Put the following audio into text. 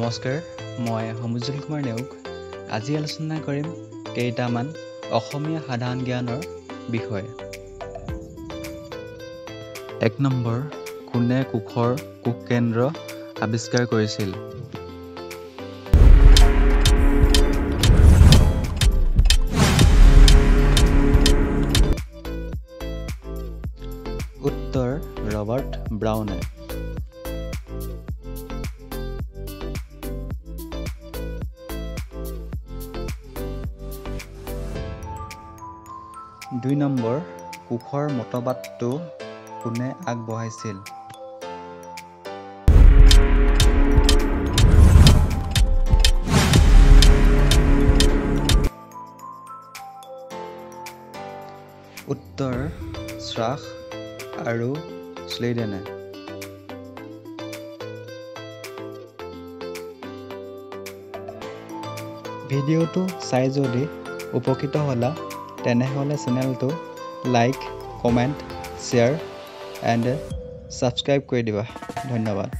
নমস্কাৰ, মই সমুজ্জ্বল কুমাৰ নেওগ। আজি আলোচনা কৰিম কেইটামান অসমীয়া সাধাৰণ জ্ঞানৰ বিষয়ে। 1 নম্বৰ, কোনে কোষৰ কোষ কেন্দ্ৰ আৱিষ্কাৰ কৰিছিল? উত্তৰ ৰবাৰ্ট ব্ৰাউনে। দুই নম্বৰ, কোষৰ মতবাদটো কোনে আগবঢ়াইছিল? উত্তৰ শ্বাস আৰু শ্লেইডেনে। ভিডিঅ'টো চাই যদি উপকৃত হ'লা তেনেহ'লে চেনেলটো like, comment, share and subscribe কৰি দিবা। ধন্যবাদ।